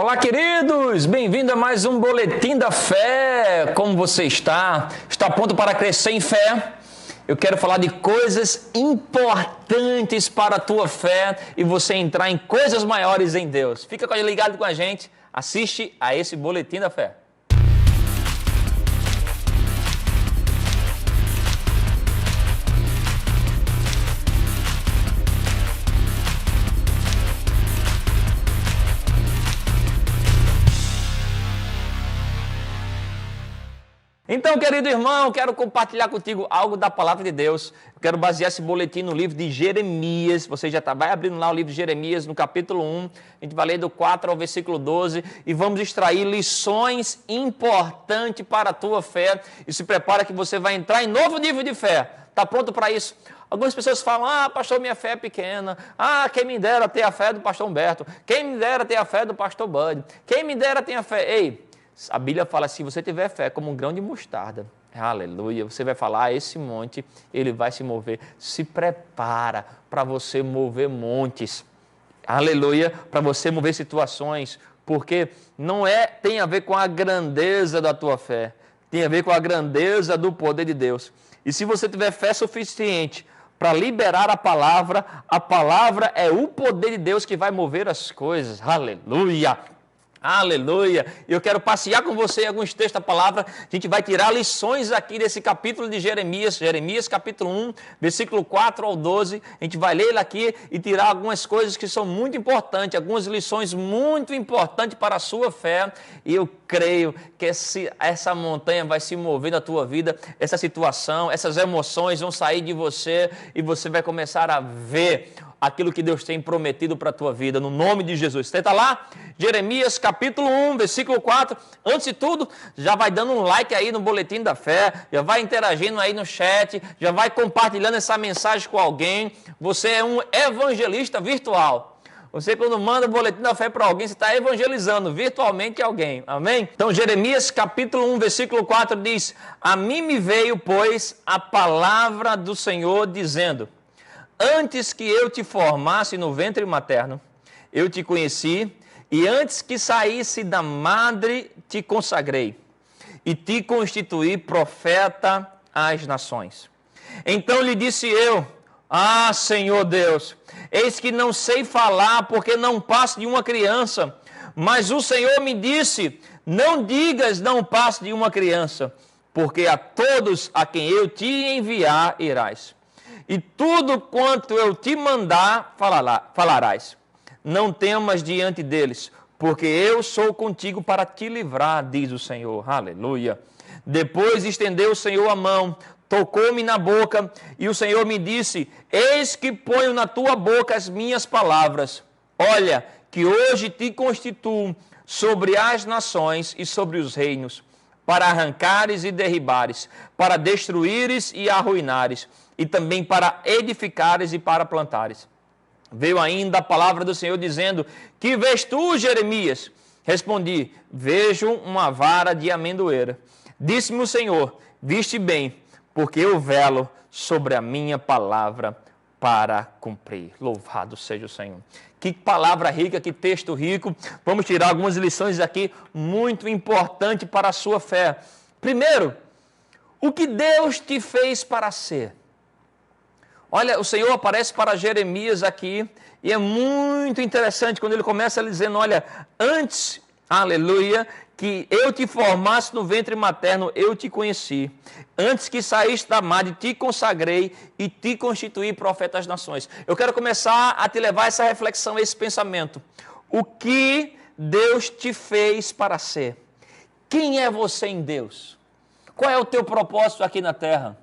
Olá, queridos! Bem-vindo a mais um Boletim da Fé. Como você está? Está pronto para crescer em fé? Eu quero falar de coisas importantes para a tua fé e você entrar em coisas maiores em Deus. Fica ligado com a gente, assiste a esse Boletim da Fé. Então, querido irmão, quero compartilhar contigo algo da palavra de Deus. Eu quero basear esse boletim no livro de Jeremias. Você já vai abrindo lá o livro de Jeremias, no capítulo 1. A gente vai ler do 4 ao versículo 12 e vamos extrair lições importantes para a tua fé. E se prepara que você vai entrar em novo nível de fé. Está pronto para isso? Algumas pessoas falam, pastor, minha fé é pequena. Quem me dera ter a fé do pastor Humberto. Quem me dera ter a fé do pastor Bud. Quem me dera ter a fé... Ei! A Bíblia fala, se você tiver fé como um grão de mostarda, aleluia, você vai falar, esse monte, ele vai se mover. Se prepara para você mover montes, aleluia, para você mover situações, porque não tem a ver com a grandeza da tua fé, tem a ver com a grandeza do poder de Deus. E se você tiver fé suficiente para liberar a palavra é o poder de Deus que vai mover as coisas, aleluia. Aleluia! Eu quero passear com você em alguns textos da palavra. A gente vai tirar lições aqui desse capítulo de Jeremias. Jeremias capítulo 1, versículo 4 ao 12. A gente vai ler ele aqui e tirar algumas coisas que são muito importantes, algumas lições muito importantes para a sua fé. E eu creio que essa montanha vai se mover na tua vida, essa situação, essas emoções vão sair de você e você vai começar a ver aquilo que Deus tem prometido para a tua vida, no nome de Jesus. Você está lá? Jeremias capítulo 1, versículo 4. Antes de tudo, já vai dando um like aí no Boletim da Fé, já vai interagindo aí no chat, já vai compartilhando essa mensagem com alguém. Você é um evangelista virtual. Você, quando manda o Boletim da Fé para alguém, você está evangelizando virtualmente alguém. Amém? Então, Jeremias capítulo 1, versículo 4 diz: A mim me veio, pois, a palavra do Senhor, dizendo: Antes que eu te formasse no ventre materno, eu te conheci, e antes que saísse da madre, te consagrei, e te constituí profeta às nações. Então lhe disse eu: Senhor Deus, eis que não sei falar, porque não passo de uma criança. Mas o Senhor me disse: Não digas, não passo de uma criança, porque a todos a quem eu te enviar irás. E tudo quanto eu te mandar, falarás. Não temas diante deles, porque eu sou contigo para te livrar, diz o Senhor. Aleluia. Depois estendeu o Senhor a mão, tocou-me na boca, e o Senhor me disse: Eis que ponho na tua boca as minhas palavras. Olha, que hoje te constituo sobre as nações e sobre os reinos, para arrancares e derribares, para destruíres e arruinares, e também para edificares e para plantares. Veio ainda a palavra do Senhor dizendo: Que vês tu, Jeremias? Respondi: Vejo uma vara de amendoeira. Disse-me o Senhor: Viste bem, porque eu velo sobre a minha palavra para cumprir. Louvado seja o Senhor. Que palavra rica, que texto rico. Vamos tirar algumas lições aqui muito importantes para a sua fé. Primeiro, o que Deus te fez para ser. Olha, o Senhor aparece para Jeremias aqui e é muito interessante quando ele começa dizendo: olha, antes, aleluia, que eu te formasse no ventre materno, eu te conheci. Antes que saíste da madre, te consagrei e te constituí profeta das nações. Eu quero começar a te levar essa reflexão, esse pensamento. O que Deus te fez para ser? Quem é você em Deus? Qual é o teu propósito aqui na terra?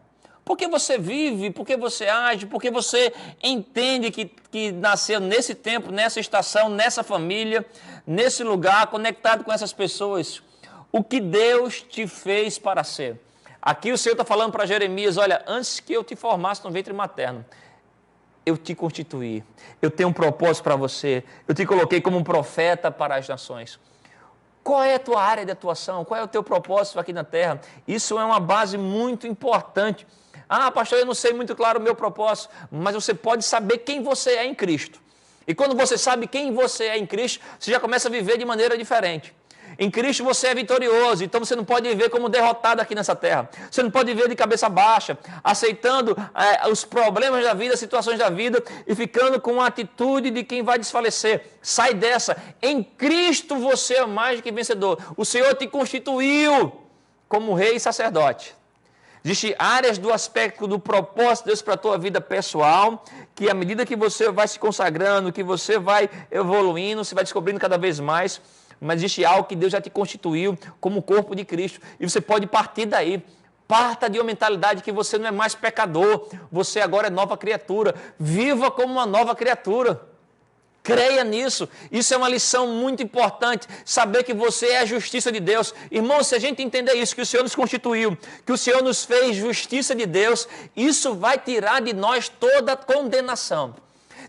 Por que você vive? Por que você age? Por que você entende que nasceu nesse tempo, nessa estação, nessa família, nesse lugar, conectado com essas pessoas? O que Deus te fez para ser? Aqui o Senhor está falando para Jeremias: olha, antes que eu te formasse no ventre materno, eu te constituí. Eu tenho um propósito para você. Eu te coloquei como um profeta para as nações. Qual é a tua área de atuação? Qual é o teu propósito aqui na terra? Isso é uma base muito importante. Pastor, eu não sei muito claro o meu propósito, mas você pode saber quem você é em Cristo. E quando você sabe quem você é em Cristo, você já começa a viver de maneira diferente. Em Cristo você é vitorioso, então você não pode viver como derrotado aqui nessa terra. Você não pode viver de cabeça baixa, aceitando os problemas da vida, as situações da vida e ficando com a atitude de quem vai desfalecer. Sai dessa. Em Cristo você é mais do que vencedor. O Senhor te constituiu como rei e sacerdote. Existem áreas do aspecto do propósito de Deus para a tua vida pessoal, que à medida que você vai se consagrando, que você vai evoluindo, você vai descobrindo cada vez mais, mas existe algo que Deus já te constituiu como corpo de Cristo, e você pode partir daí. Parta de uma mentalidade que você não é mais pecador, você agora é nova criatura. Viva como uma nova criatura. Creia nisso. Isso é uma lição muito importante, saber que você é a justiça de Deus. Irmão, se a gente entender isso, que o Senhor nos constituiu, que o Senhor nos fez justiça de Deus, isso vai tirar de nós toda condenação.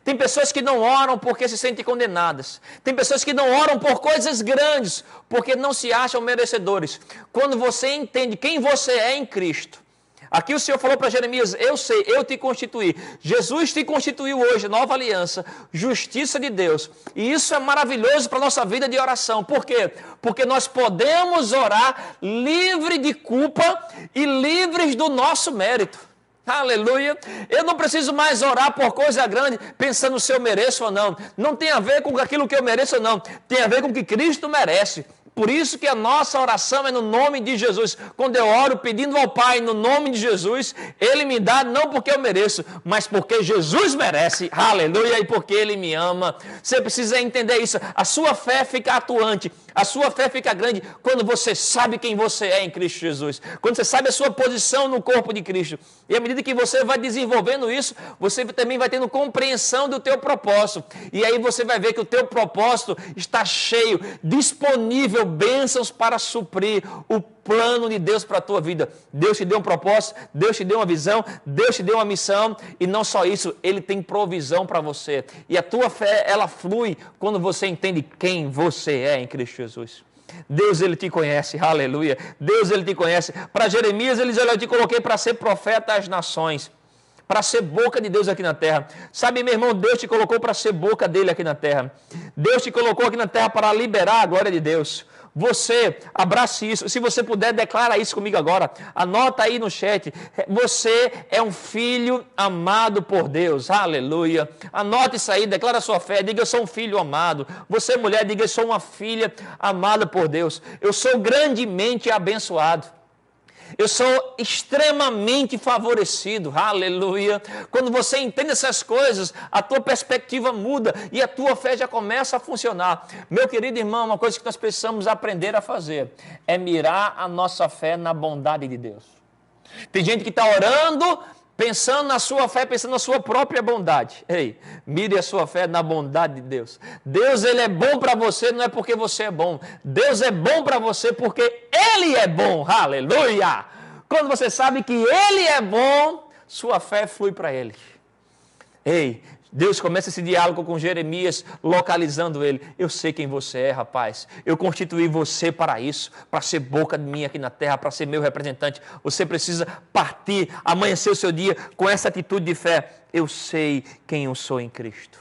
Tem pessoas que não oram porque se sentem condenadas. Tem pessoas que não oram por coisas grandes, porque não se acham merecedores. Quando você entende quem você é em Cristo, aqui o Senhor falou para Jeremias, eu sei, eu te constituí. Jesus te constituiu hoje, nova aliança, justiça de Deus. E isso é maravilhoso para a nossa vida de oração. Por quê? Porque nós podemos orar livre de culpa e livres do nosso mérito. Aleluia. Eu não preciso mais orar por coisa grande, pensando se eu mereço ou não. Não tem a ver com aquilo que eu mereço ou não. Tem a ver com o que Cristo merece. Por isso que a nossa oração é no nome de Jesus. Quando eu oro pedindo ao Pai no nome de Jesus, Ele me dá não porque eu mereço, mas porque Jesus merece. Aleluia. E porque Ele me ama. Você precisa entender isso. A sua fé fica atuante. A sua fé fica grande quando você sabe quem você é em Cristo Jesus. Quando você sabe a sua posição no corpo de Cristo. E à medida que você vai desenvolvendo isso, você também vai tendo compreensão do teu propósito. E aí você vai ver que o teu propósito está cheio, disponível, bênçãos para suprir o plano de Deus para a tua vida. Deus te deu um propósito, Deus te deu uma visão, Deus te deu uma missão, e não só isso, Ele tem provisão para você. E a tua fé, ela flui quando você entende quem você é em Cristo Jesus. Deus, Ele te conhece, aleluia. Deus, Ele te conhece. Para Jeremias, Ele diz, olha, eu te coloquei para ser profeta às nações, para ser boca de Deus aqui na terra. Sabe, meu irmão, Deus te colocou para ser boca dele aqui na terra. Deus te colocou aqui na terra para liberar a glória de Deus. Você, abrace isso. Se você puder, declara isso comigo agora. Anota aí no chat. Você é um filho amado por Deus. Aleluia. Anote isso aí, declara a sua fé. Diga, eu sou um filho amado. Você, mulher, diga, eu sou uma filha amada por Deus. Eu sou grandemente abençoado. Eu sou extremamente favorecido, aleluia. Quando você entende essas coisas, a tua perspectiva muda e a tua fé já começa a funcionar. Meu querido irmão, uma coisa que nós precisamos aprender a fazer é mirar a nossa fé na bondade de Deus. Tem gente que está orando, pensando na sua fé, pensando na sua própria bondade. Ei, mire a sua fé na bondade de Deus. Deus, Ele é bom para você, não é porque você é bom. Deus é bom para você porque Ele é bom. Aleluia! Quando você sabe que Ele é bom, sua fé flui para Ele. Ei, Deus começa esse diálogo com Jeremias, localizando ele. Eu sei quem você é, rapaz. Eu constituí você para isso, para ser boca de mim aqui na terra, para ser meu representante. Você precisa partir, amanhecer o seu dia com essa atitude de fé. Eu sei quem eu sou em Cristo.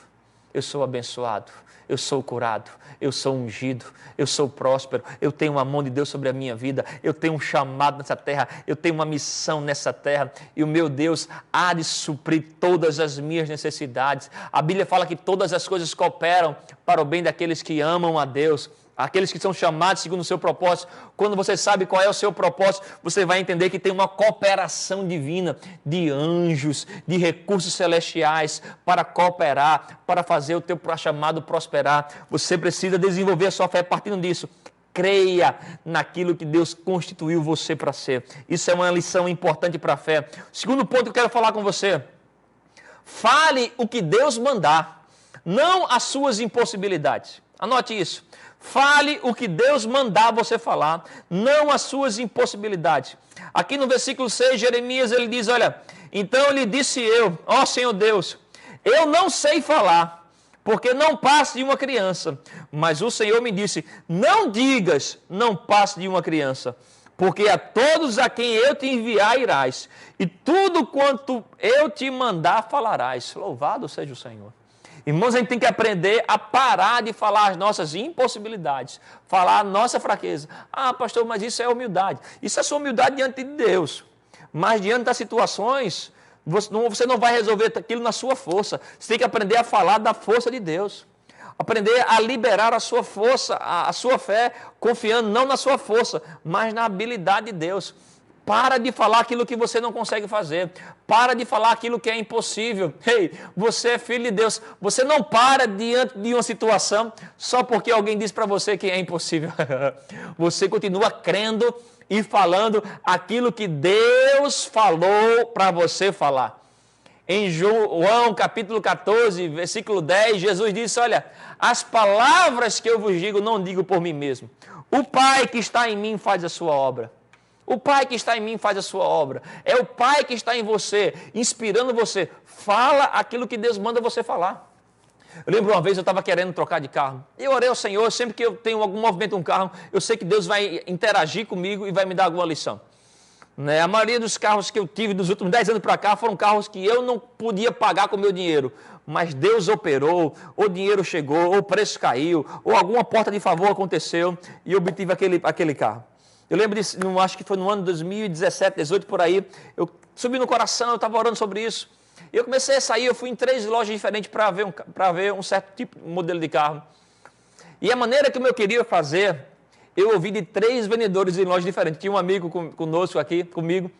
Eu sou abençoado, eu sou curado, eu sou ungido, eu sou próspero, eu tenho uma mão de Deus sobre a minha vida, eu tenho um chamado nessa terra, eu tenho uma missão nessa terra, e o meu Deus há de suprir todas as minhas necessidades. A Bíblia fala que todas as coisas cooperam para o bem daqueles que amam a Deus, aqueles que são chamados segundo o seu propósito. Quando você sabe qual é o seu propósito, você vai entender que tem uma cooperação divina de anjos, de recursos celestiais para cooperar, para fazer o teu chamado prosperar. Você precisa desenvolver a sua fé partindo disso. Creia naquilo que Deus constituiu você para ser. Isso é uma lição importante para a fé. Segundo ponto que eu quero falar com você. Fale o que Deus mandar, não as suas impossibilidades. Anote isso. Fale o que Deus mandar você falar, não as suas impossibilidades. Aqui no versículo 6, Jeremias, ele diz, olha, então lhe disse eu, ó Senhor Deus, eu não sei falar, porque não passe de uma criança. Mas o Senhor me disse, não digas, não passe de uma criança, porque a todos a quem eu te enviar irás, e tudo quanto eu te mandar falarás. Louvado seja o Senhor. Irmãos, a gente tem que aprender a parar de falar as nossas impossibilidades, falar a nossa fraqueza. Ah, pastor, mas isso é humildade. Isso é sua humildade diante de Deus. Mas diante das situações, você não vai resolver aquilo na sua força. Você tem que aprender a falar da força de Deus. Aprender a liberar a sua força, a sua fé, confiando não na sua força, mas na habilidade de Deus. Para de falar aquilo que você não consegue fazer. Para de falar aquilo que é impossível. Ei, você é filho de Deus. Você não para diante de uma situação só porque alguém diz para você que é impossível. Você continua crendo e falando aquilo que Deus falou para você falar. Em João capítulo 14, versículo 10, Jesus disse, olha, as palavras que eu vos digo, não digo por mim mesmo. O Pai que está em mim faz a sua obra. O Pai que está em mim faz a sua obra. É o Pai que está em você, inspirando você. Fala aquilo que Deus manda você falar. Eu lembro uma vez eu estava querendo trocar de carro. Eu orei ao Senhor, sempre que eu tenho algum movimento no carro, eu sei que Deus vai interagir comigo e vai me dar alguma lição. A maioria dos carros que eu tive dos últimos 10 anos para cá foram carros que eu não podia pagar com o meu dinheiro. Mas Deus operou, o dinheiro chegou, ou o preço caiu, ou alguma porta de favor aconteceu e eu obtive aquele carro. Eu lembro disso, acho que foi no ano 2017, 18 por aí, eu subi no coração, eu estava orando sobre isso. E eu comecei a sair, eu fui em 3 lojas diferentes para ver um certo tipo de modelo de carro. E a maneira que eu queria fazer, eu ouvi de 3 vendedores em lojas diferentes. Tinha um amigo conosco aqui, comigo,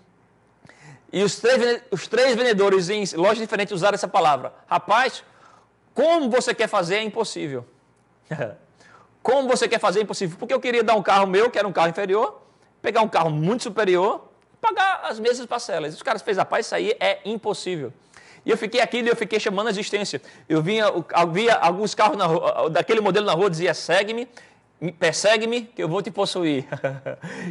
e os três vendedores em lojas diferentes usaram essa palavra. Rapaz, como você quer fazer é impossível. Como você quer fazer é impossível. Porque eu queria dar um carro meu, que era um carro inferior, pegar um carro muito superior, pagar as mesmas parcelas. Os caras fez, rapaz, isso aí é impossível. E eu fiquei aqui e eu fiquei chamando a existência. Eu via alguns carros daquele modelo na rua, dizia, persegue-me, que eu vou te possuir.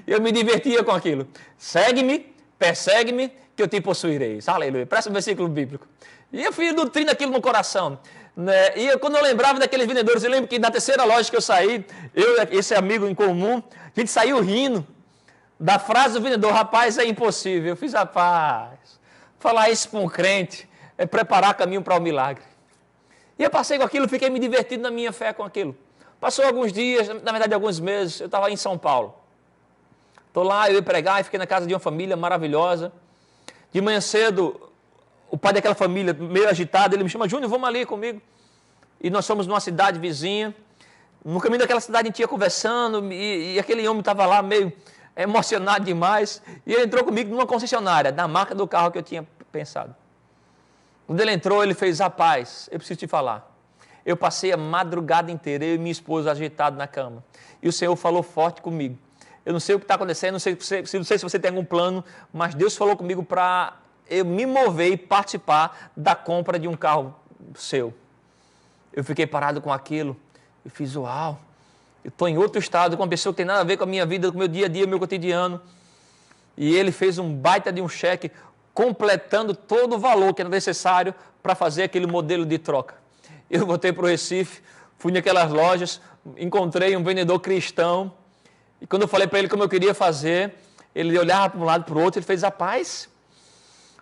Eu me divertia com aquilo. Segue-me, persegue-me, que eu te possuirei. Aleluia. Presta um versículo bíblico. E eu fui nutrindo aquilo no coração. Né? E quando eu lembrava daqueles vendedores, eu lembro que na terceira loja que eu saí, eu e esse amigo em comum, a gente saiu rindo da frase do vendedor, rapaz, é impossível. Eu fiz, rapaz, falar isso para um crente é preparar caminho para o milagre. E eu passei com aquilo, fiquei me divertindo na minha fé com aquilo. Passou alguns dias, na verdade alguns meses, eu estava em São Paulo. Estou lá, eu ia pregar e fiquei na casa de uma família maravilhosa. De manhã cedo, o pai daquela família, meio agitado, ele me chama, Júnior, vamos ali comigo. E nós fomos numa cidade vizinha. No caminho daquela cidade a gente ia conversando e aquele homem estava lá meio emocionado demais. E ele entrou comigo numa concessionária, da marca do carro que eu tinha pensado. Quando ele entrou, ele fez, rapaz, eu preciso te falar. Eu passei a madrugada inteira, eu e minha esposa agitados na cama. E o Senhor falou forte comigo. Eu não sei o que está acontecendo, não sei se você tem algum plano, mas Deus falou comigo para eu me mover e participar da compra de um carro seu. Eu fiquei parado com aquilo. Eu fiz, uau, eu estou em outro estado, com uma pessoa que tem nada a ver com a minha vida, com o meu dia a dia, o meu cotidiano. E ele fez um baita de um cheque, completando todo o valor que era necessário para fazer aquele modelo de troca. Eu voltei para o Recife, fui naquelas lojas, encontrei um vendedor cristão, e quando eu falei para ele como eu queria fazer, ele olhava para um lado e para o outro, ele fez, rapaz,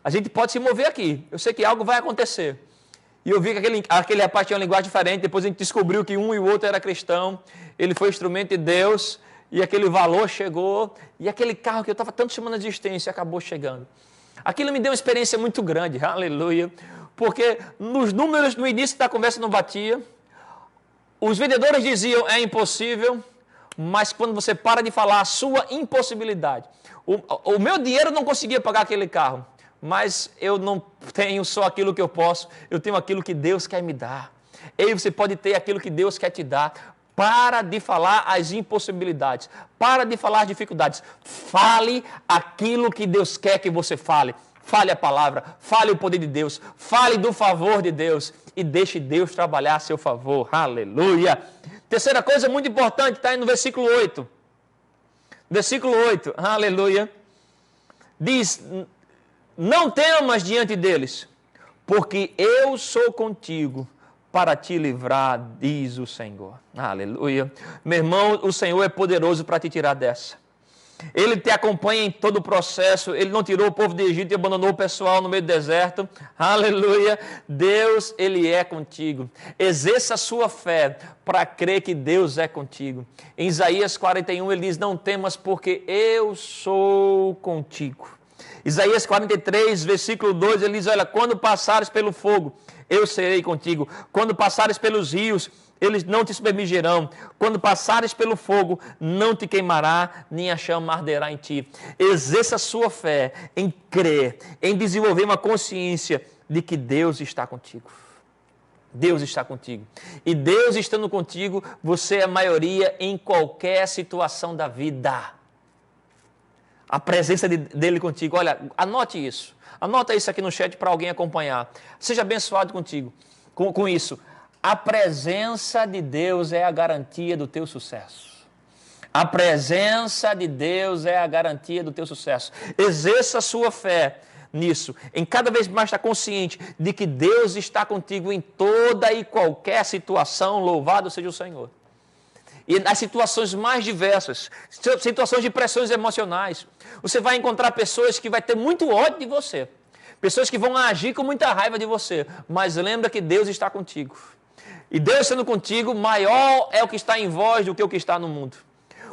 a gente pode se mover aqui, eu sei que algo vai acontecer. E eu vi que aquele rapaz tinha uma linguagem diferente, depois a gente descobriu que um e o outro era cristão, ele foi instrumento de Deus, e aquele valor chegou, e aquele carro que eu estava tanto chamando de existência acabou chegando. Aquilo me deu uma experiência muito grande, aleluia, porque nos números no início da conversa não batia, os vendedores diziam é impossível, mas quando você para de falar a sua impossibilidade, o meu dinheiro não conseguia pagar aquele carro, mas eu não tenho só aquilo que eu posso, eu tenho aquilo que Deus quer me dar. E você pode ter aquilo que Deus quer te dar. Para de falar as impossibilidades, para de falar as dificuldades, fale aquilo que Deus quer que você fale. Fale a palavra, fale o poder de Deus, fale do favor de Deus e deixe Deus trabalhar a seu favor. Aleluia! Terceira coisa muito importante, está aí no versículo 8. Versículo 8, aleluia. Diz, não temas diante deles, porque eu sou contigo para te livrar, diz o Senhor. Aleluia. Meu irmão, o Senhor é poderoso para te tirar dessa. Ele te acompanha em todo o processo. Ele não tirou o povo do Egito e abandonou o pessoal no meio do deserto. Aleluia. Deus, Ele é contigo. Exerça a sua fé para crer que Deus é contigo. Em Isaías 41 ele diz, não temas porque eu sou contigo. Isaías 43, versículo 2, ele diz, olha, quando passares pelo fogo, eu serei contigo. Quando passares pelos rios, eles não te submergirão. Quando passares pelo fogo, não te queimará, nem a chama arderá em ti. Exerça a sua fé em crer, em desenvolver uma consciência de que Deus está contigo. Deus está contigo. E Deus estando contigo, você é maioria em qualquer situação da vida. A presença dele contigo. Olha, anote isso. Anota isso aqui no chat para alguém acompanhar. Seja abençoado contigo, com isso. A presença de Deus é a garantia do teu sucesso. A presença de Deus é a garantia do teu sucesso. Exerça a sua fé nisso. Em cada vez mais estar consciente de que Deus está contigo em toda e qualquer situação. Louvado seja o Senhor. E nas situações mais diversas, situações de pressões emocionais, você vai encontrar pessoas que vão ter muito ódio de você. Pessoas que vão agir com muita raiva de você. Mas lembra que Deus está contigo. E Deus sendo contigo, maior é o que está em vós do que o que está no mundo.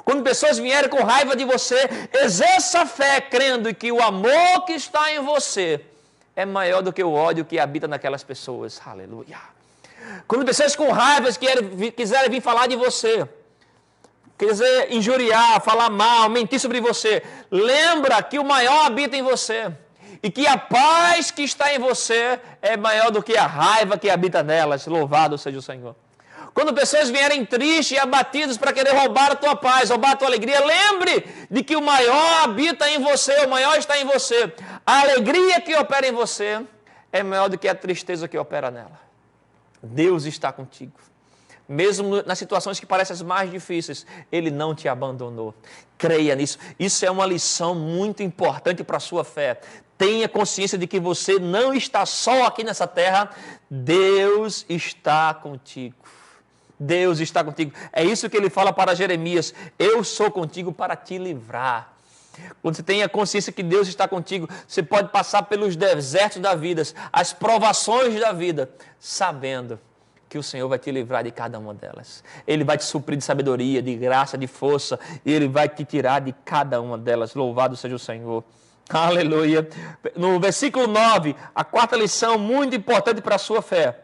Quando pessoas vierem com raiva de você, exerça a fé crendo que o amor que está em você é maior do que o ódio que habita naquelas pessoas. Aleluia. Quando pessoas com raiva quiserem vir falar de você, quiser injuriar, falar mal, mentir sobre você, lembra que o maior habita em você. E que a paz que está em você é maior do que a raiva que habita nelas. Louvado seja o Senhor. Quando pessoas vierem tristes e abatidas para querer roubar a tua paz, roubar a tua alegria, lembre de que o maior habita em você, o maior está em você. A alegria que opera em você é maior do que a tristeza que opera nela. Deus está contigo. Mesmo nas situações que parecem as mais difíceis, Ele não te abandonou. Creia nisso. Isso é uma lição muito importante para a sua fé. Tenha consciência de que você não está só aqui nessa terra. Deus está contigo. Deus está contigo. É isso que Ele fala para Jeremias. Eu sou contigo para te livrar. Quando você tem a consciência que Deus está contigo, você pode passar pelos desertos da vida, as provações da vida, sabendo que o Senhor vai te livrar de cada uma delas. Ele vai te suprir de sabedoria, de graça, de força, e Ele vai te tirar de cada uma delas. Louvado seja o Senhor. Aleluia. No versículo 9, a quarta lição muito importante para a sua fé.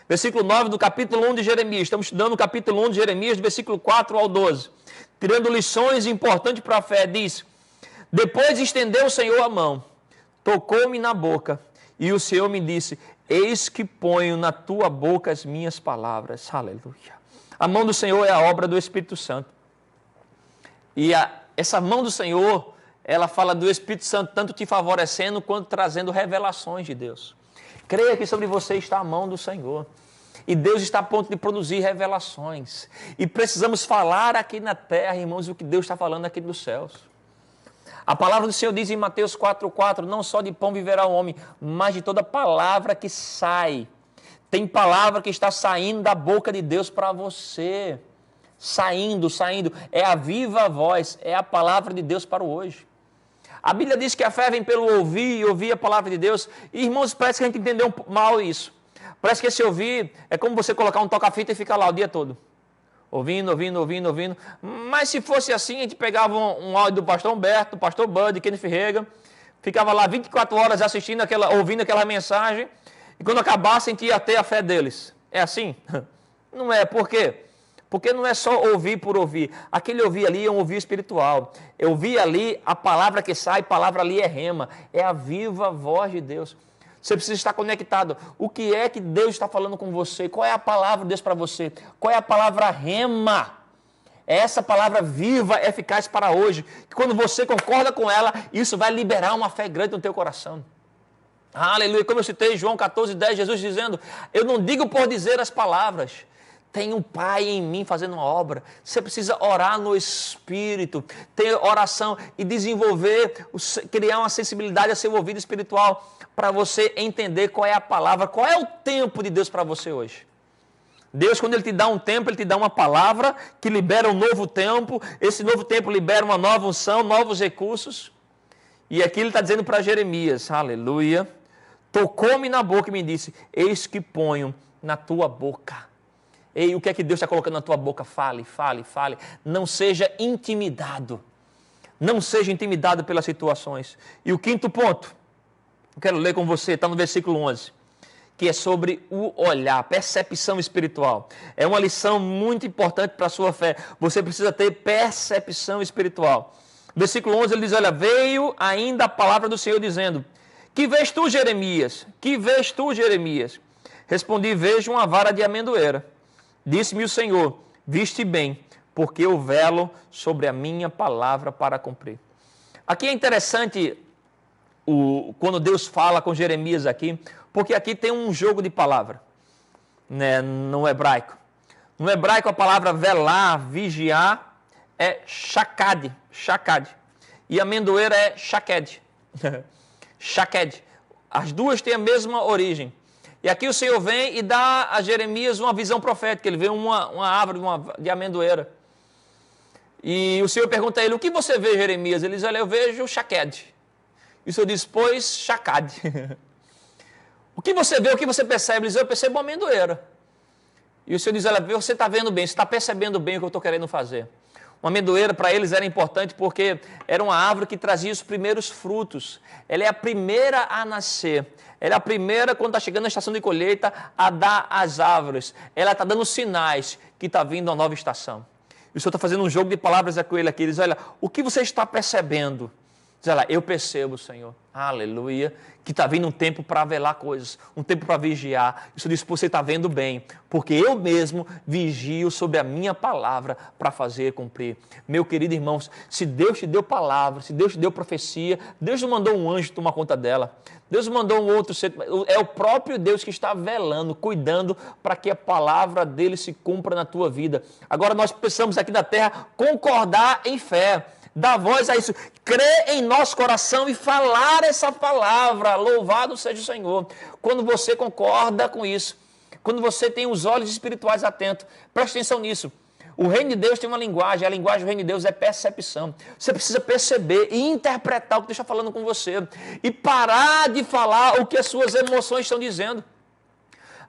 Versículo 9 do capítulo 1 de Jeremias. Estamos estudando o capítulo 1 de Jeremias, do versículo 4 ao 12. Tirando lições importantes para a fé, diz: depois estendeu o Senhor a mão, tocou-me na boca, e o Senhor me disse: eis que ponho na tua boca as minhas palavras. Aleluia. A mão do Senhor é a obra do Espírito Santo. E essa mão do Senhor, ela fala do Espírito Santo tanto te favorecendo quanto trazendo revelações de Deus. Creia que sobre você está a mão do Senhor. E Deus está a ponto de produzir revelações. E precisamos falar aqui na terra, irmãos, o que Deus está falando aqui nos céus. A palavra do Senhor diz em Mateus 4,4, não só de pão viverá o homem, mas de toda palavra que sai. Tem palavra que está saindo da boca de Deus para você. Saindo. É a viva voz, é a palavra de Deus para o hoje. A Bíblia diz que a fé vem pelo ouvir e ouvir a palavra de Deus. E, irmãos, parece que a gente entendeu mal isso. Parece que esse ouvir é como você colocar um toca-fita e ficar lá o dia todo. Ouvindo. Mas se fosse assim, a gente pegava um áudio do pastor Humberto, do pastor Bud, Kenneth Reagan, ficava lá 24 horas assistindo ouvindo aquela mensagem, e quando acabasse, a gente ia ter a fé deles. É assim? Não é. Por quê? Porque não é só ouvir por ouvir. Aquele ouvir ali é um ouvir espiritual. Eu ouvi ali, a palavra que sai, a palavra ali é rema. É a viva voz de Deus. Você precisa estar conectado. O que é que Deus está falando com você? Qual é a palavra de Deus para você? Qual é a palavra rema? É essa palavra viva, eficaz para hoje. Que quando você concorda com ela, isso vai liberar uma fé grande no teu coração. Aleluia. Como eu citei João 14:10, Jesus dizendo: eu não digo por dizer as palavras. Tem um Pai em mim fazendo uma obra. Você precisa orar no Espírito, ter oração e desenvolver, criar uma sensibilidade a seu ouvido espiritual para você entender qual é a palavra, qual é o tempo de Deus para você hoje. Deus, quando Ele te dá um tempo, Ele te dá uma palavra que libera um novo tempo. Esse novo tempo libera uma nova unção, novos recursos. E aqui Ele está dizendo para Jeremias, aleluia, tocou-me na boca e me disse, eis que ponho na tua boca. Ei, o que é que Deus está colocando na tua boca? Fale, fale, fale. Não seja intimidado. Não seja intimidado pelas situações. E o quinto ponto, eu quero ler com você, está no versículo 11. Que é sobre o olhar, percepção espiritual. É uma lição muito importante para a sua fé. Você precisa ter percepção espiritual. Versículo 11, ele diz, olha, veio ainda a palavra do Senhor dizendo, que vês tu, Jeremias? Que vês tu, Jeremias? Respondi, vejo uma vara de amendoeira. Disse-me o Senhor, viste bem, porque eu velo sobre a minha palavra para cumprir. Aqui é interessante quando Deus fala com Jeremias aqui, porque aqui tem um jogo de palavra, né, no hebraico. No hebraico a palavra velar, vigiar, é shakad, shakad. E amendoeira é shaked. Shaked. As duas têm a mesma origem. E aqui o Senhor vem e dá a Jeremias uma visão profética. Ele vê uma árvore de amendoeira. E o Senhor pergunta a ele, o que você vê, Jeremias? Ele diz, olha, eu vejo shaked. E o Senhor diz, pois, shakad. O que você vê, o que você percebe? Ele diz, eu percebo uma amendoeira. E o Senhor diz, olha, você está vendo bem, você está percebendo bem o que eu estou querendo fazer. Uma amendoeira para eles era importante porque era uma árvore que trazia os primeiros frutos. Ela é a primeira a nascer. Ela é a primeira, quando está chegando na estação de colheita, a dar as árvores. Ela está dando sinais que está vindo uma nova estação. E o Senhor está fazendo um jogo de palavras com ele aqui. Ele diz, olha, o que você está percebendo? Diz ela, eu percebo, Senhor, aleluia, que está vindo um tempo para velar coisas, um tempo para vigiar. Isso diz, você está vendo bem, porque eu mesmo vigio sobre a minha palavra para fazer cumprir. Meu querido irmão, se Deus te deu palavra, se Deus te deu profecia, Deus não mandou um anjo tomar conta dela. Deus mandou um outro ser, é o próprio Deus que está velando, cuidando para que a palavra dele se cumpra na tua vida. Agora nós precisamos aqui da terra concordar em fé. Dar voz a isso, crer em nosso coração e falar essa palavra, louvado seja o Senhor. Quando você concorda com isso, quando você tem os olhos espirituais atentos, preste atenção nisso. O reino de Deus tem uma linguagem, a linguagem do reino de Deus é percepção. Você precisa perceber e interpretar o que Deus está falando com você e parar de falar o que as suas emoções estão dizendo.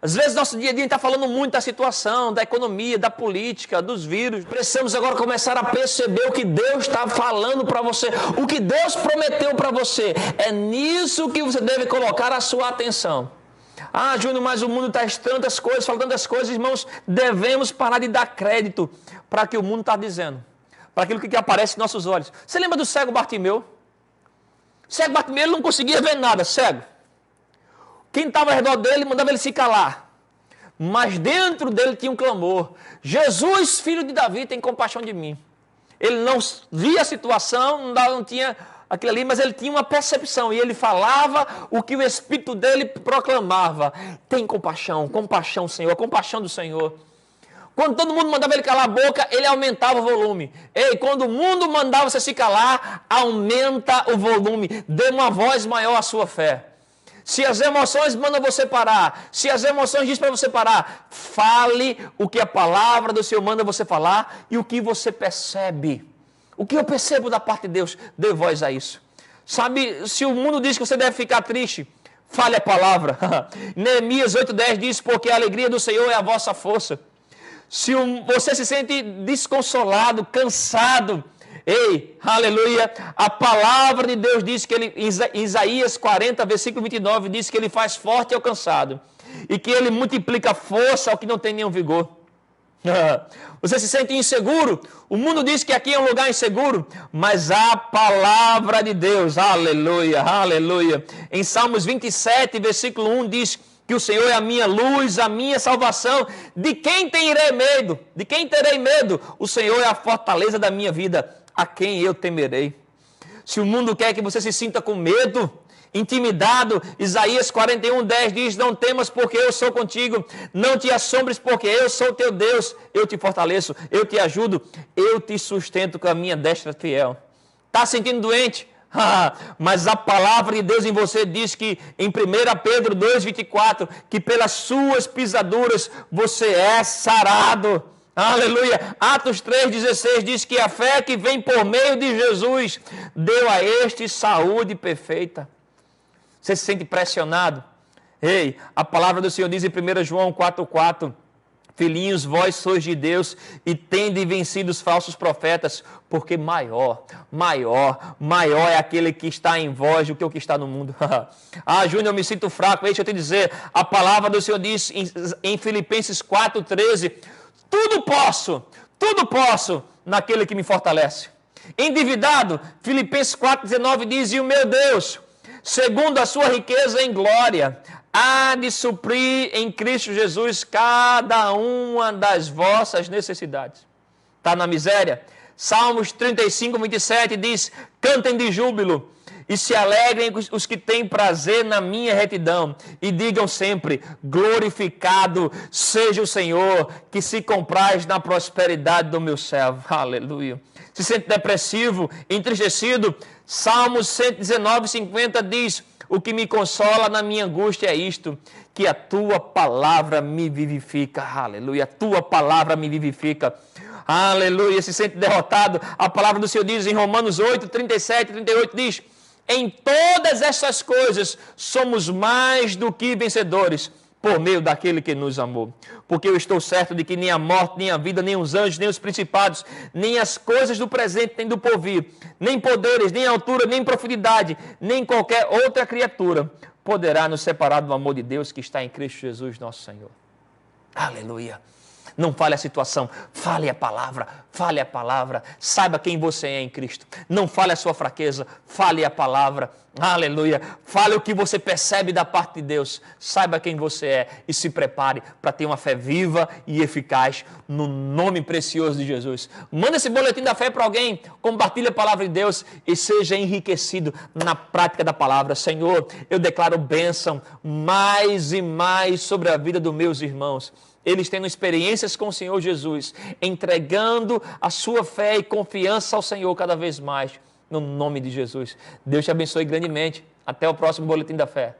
Às vezes, nosso dia a dia está falando muito da situação, da economia, da política, dos vírus. Precisamos agora começar a perceber o que Deus está falando para você, o que Deus prometeu para você. É nisso que você deve colocar a sua atenção. Ah, Júnior, mas o mundo está tantas coisas, falando tantas coisas, irmãos, devemos parar de dar crédito para o que o mundo está dizendo, para aquilo que aparece em nossos olhos. Você lembra do cego Bartimeu? O cego Bartimeu ele não conseguia ver nada, cego. Quem estava ao redor dele mandava ele se calar. Mas dentro dele tinha um clamor. Jesus, filho de Davi, tem compaixão de mim. Ele não via a situação, não tinha aquilo ali, mas ele tinha uma percepção. E ele falava o que o Espírito dele proclamava. Tem compaixão, compaixão, Senhor, compaixão do Senhor. Quando todo mundo mandava ele calar a boca, ele aumentava o volume. Ei, quando o mundo mandava você se calar, aumenta o volume. Dê uma voz maior à sua fé. Se as emoções mandam você parar, se as emoções dizem para você parar, fale o que a palavra do Senhor manda você falar e o que você percebe. O que eu percebo da parte de Deus, dê voz a isso. Sabe, se o mundo diz que você deve ficar triste, fale a palavra. Neemias 8:10 diz, porque a alegria do Senhor é a vossa força. Se você se sente desconsolado, cansado, ei, aleluia, a palavra de Deus diz que ele, em Isaías 40, versículo 29, diz que ele faz forte ao cansado e que ele multiplica força ao que não tem nenhum vigor. Você se sente inseguro? O mundo diz que aqui é um lugar inseguro, mas a palavra de Deus, aleluia, aleluia. Em Salmos 27, versículo 1 diz que o Senhor é a minha luz, a minha salvação. De quem terei medo? De quem terei medo? O Senhor é a fortaleza da minha vida. A quem eu temerei? Se o mundo quer que você se sinta com medo, intimidado, Isaías 41:10 diz, não temas porque eu sou contigo, não te assombres porque eu sou teu Deus, eu te fortaleço, eu te ajudo, eu te sustento com a minha destra fiel. Está se sentindo doente? Mas a palavra de Deus em você diz que em 1 Pedro 2,24, que pelas suas pisaduras você é sarado. Aleluia. Atos 3,16 diz que a fé que vem por meio de Jesus deu a este saúde perfeita. Você se sente pressionado? Ei, a palavra do Senhor diz em 1 João 4,4: filhinhos, vós sois de Deus e tende vencido os falsos profetas, porque maior é aquele que está em vós do que o que está no mundo. Júnior, eu me sinto fraco. Deixa eu te dizer, a palavra do Senhor diz em Filipenses 4,13: tudo posso naquele que me fortalece. Endividado, Filipenses 4,19 diz: e o meu Deus, segundo a sua riqueza em glória, há de suprir em Cristo Jesus cada uma das vossas necessidades. Está na miséria? Salmos 35:27 diz: cantem de júbilo e se alegrem os que têm prazer na minha retidão, e digam sempre: glorificado seja o Senhor, que se compraz na prosperidade do meu servo. Aleluia. Se sente depressivo, entristecido, Salmos 119:50 diz: o que me consola na minha angústia é isto, que a tua palavra me vivifica. Aleluia, a tua palavra me vivifica. Aleluia, se sente derrotado, a palavra do Senhor diz em Romanos 8:37-38 diz: em todas essas coisas somos mais do que vencedores, por meio daquele que nos amou. Porque eu estou certo de que nem a morte, nem a vida, nem os anjos, nem os principados, nem as coisas do presente, nem do porvir, nem poderes, nem altura, nem profundidade, nem qualquer outra criatura poderá nos separar do amor de Deus que está em Cristo Jesus, nosso Senhor. Aleluia. Não fale a situação, fale a palavra, saiba quem você é em Cristo. Não fale a sua fraqueza, fale a palavra, aleluia. Fale o que você percebe da parte de Deus, saiba quem você é e se prepare para ter uma fé viva e eficaz no nome precioso de Jesus. Manda esse boletim da fé para alguém, compartilhe a palavra de Deus e seja enriquecido na prática da palavra. Senhor, eu declaro bênção mais e mais sobre a vida dos meus irmãos. Eles tendo experiências com o Senhor Jesus, entregando a sua fé e confiança ao Senhor cada vez mais, no nome de Jesus. Deus te abençoe grandemente. Até o próximo Boletim da Fé.